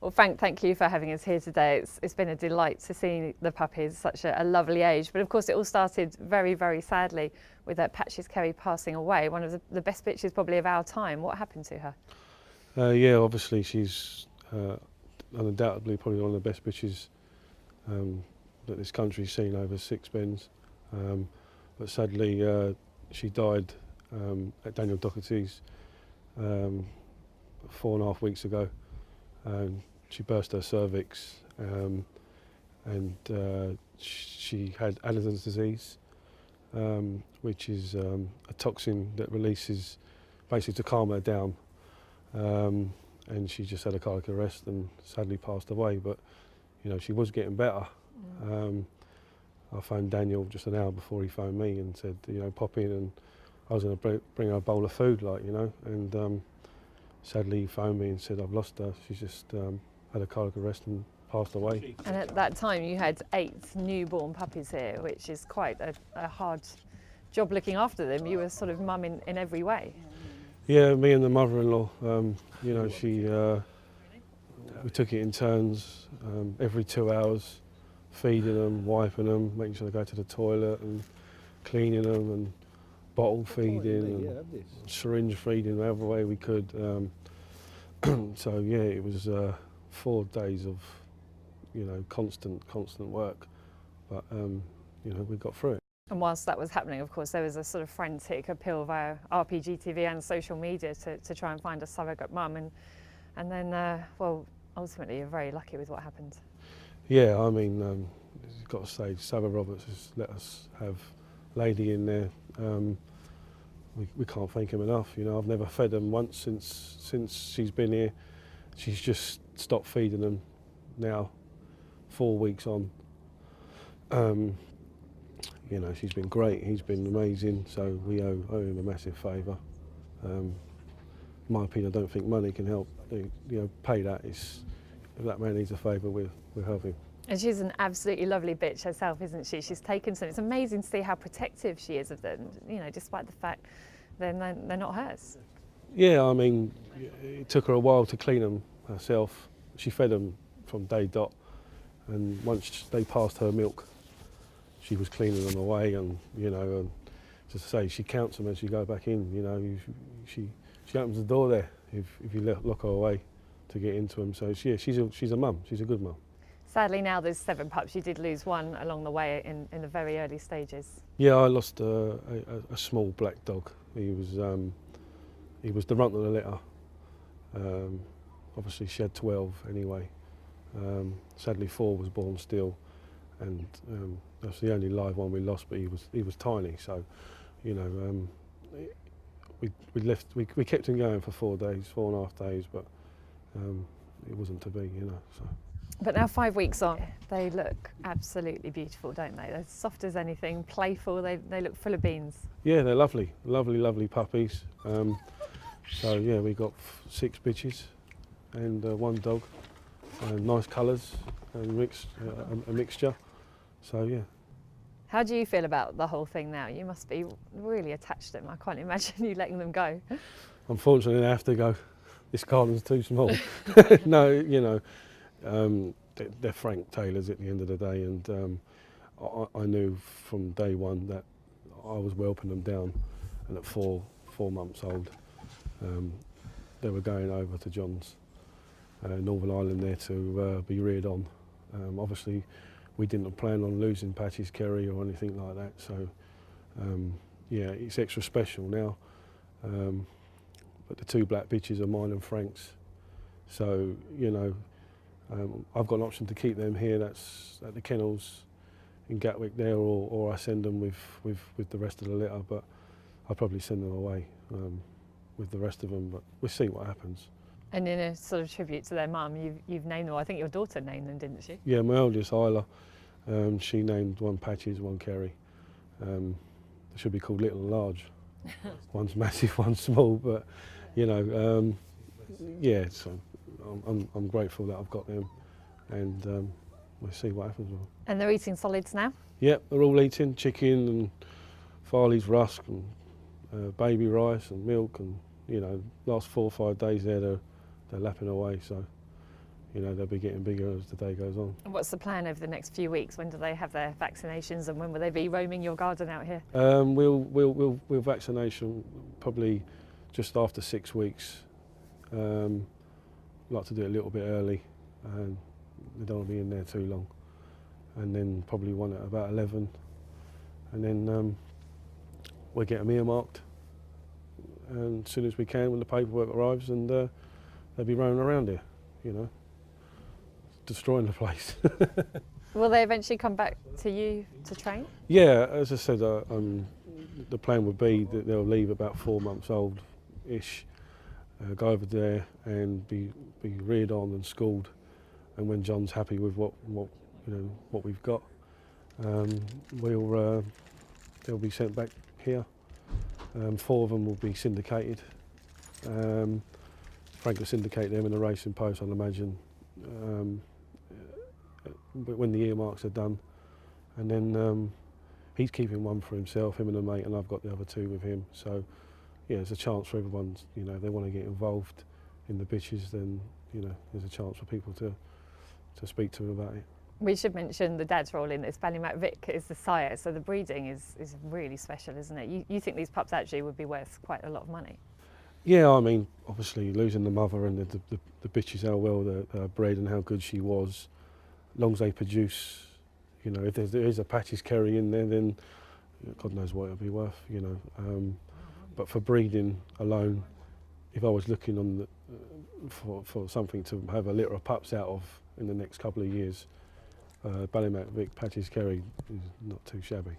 Well, Frank, thank you for having us here today. It's been a delight to see the puppies, such a lovely age. But of course, it all started very, very sadly with Patches Kerry passing away, one of the best bitches probably of our time. What happened to her? Yeah, obviously she's undoubtedly probably one of the best bitches that this country's seen over 6 bends. But sadly, she died at Daniel Doherty's 4.5 weeks ago. She burst her cervix and she had Addison's disease, which is a toxin that releases basically to calm her down. And she just had a cardiac arrest and sadly passed away. But you know, she was getting better. I phoned Daniel just an hour before he phoned me and said, you know, pop in, and I was going to bring her a bowl of food, like, you know. And sadly, he phoned me and said, I've lost her. She's just had a cardiac arrest and passed away. And at that time, you had 8 newborn puppies here, which is quite a hard job looking after them. You were sort of mum in every way. Yeah, me and the mother-in-law, you know, we took it in turns, every 2 hours, feeding them, wiping them, making sure they go to the toilet and cleaning them, and bottle feeding and syringe feeding wherever way we could. So yeah, it was 4 days of, you know, constant work, but you know, we got through it. And whilst that was happening, of course, there was a sort of frantic appeal via RPG TV and social media to try and find a surrogate mum, and then, well, ultimately you're very lucky with what happened. Yeah, I mean, you've got to say, Sarah Roberts has let us have Lady in there. We can't thank him enough. You know, I've never fed them once since she's been here. She's just stopped feeding them now, 4 weeks on. You know, she's been great. He's been amazing. So we owe him a massive favour. In my opinion, I don't think money can help. You know, pay that. If that man needs a favour, we'll help him. And she's an absolutely lovely bitch herself, isn't she? She's taken some. It's amazing to see how protective she is of them, you know, despite the fact they're not hers. Yeah, I mean, it took her a while to clean them herself. She fed them from day dot, and once they passed her milk, she was cleaning them away, and you know, and just to say, she counts them as you go back in. You know, she opens the door there if you lock her away to get into them. So yeah, she's a mum. She's a good mum. Sadly, now there's 7 pups. You did lose one along the way in the very early stages. Yeah, I lost a small black dog. He was the runt of the litter. Obviously, she had 12 anyway. Sadly, 4 was born still, and that's the only live one we lost. But he was tiny, so you know, we kept him going for 4 days, 4.5 days, but it wasn't to be, you know. So. But now 5 weeks on, they look absolutely beautiful, don't they? They're soft as anything, playful, they look full of beans. Yeah, they're lovely, lovely puppies. So yeah, we got 6 bitches and 1 dog, nice colours and a mixture, so yeah. How do you feel about the whole thing now? You must be really attached to them. I can't imagine you letting them go. Unfortunately, they have to go. This garden's too small. No, you know, they're Frank Taylors at the end of the day, and I knew from day one that I was whelping them down, and at 4 months old, they were going over to John's, Northern Ireland, there to be reared on. Obviously, we didn't plan on losing Patches Kerry or anything like that, so yeah, it's extra special now. But the 2 black bitches are mine and Frank's, so you know, I've got an option to keep them here. That's at the kennels in Gatwick there, or I send them with the rest of the litter. But I'll probably send them away with the rest of them. But we'll see what happens. And in a sort of tribute to their mum, you've named them. I think your daughter named them, didn't she? Yeah, my eldest Isla, she named 1 Patches, 1 Kerry. They should be called Little and Large. One's massive, one's small, but you know, yeah. So I'm grateful that I've got them, and we'll see what happens with them. And they're eating solids now? Yep, they're all eating chicken and Farley's rusk and baby rice and milk, and you know, last 4 or 5 days there they're lapping away. So they'll be getting bigger as the day goes on. And what's the plan over the next few weeks? When do they have their vaccinations, and when will they be roaming your garden out here? We'll vaccination probably just after 6 weeks. Like to do it a little bit early, and they don't want to be in there too long. And then probably one at about 11, and then we'll get them earmarked, and as soon as we can, when the paperwork arrives, and they'll be roaming around here, destroying the place. Will they eventually come back to you to train? Yeah, as I said, the plan would be that they'll leave about 4 months old-ish, go over there and be reared on and schooled, and when John's happy with what we've got, they'll be sent back here. 4 of them will be syndicated. Frank will syndicate them in the racing post, I'd imagine. But when the earmarks are done, and then he's keeping one for himself, him and a mate, and I've got the other 2 with him. So yeah, there's a chance for everyone. If they want to get involved in the bitches, then there's a chance for people to speak to them about it. We should mention the dad's role in this. Ballymac Vic is the sire, so the breeding is really special, isn't it? You think these pups actually would be worth quite a lot of money? Yeah, I mean, obviously losing the mother and the bitches, how well they're bred and how good she was, as long as they produce, if there is a Patches Kerry in there, then God knows what it'll be worth, But for breeding alone, if I was looking on for something to have a litter of pups out of in the next couple of years, Ballymac Vic Patches Kerry is not too shabby.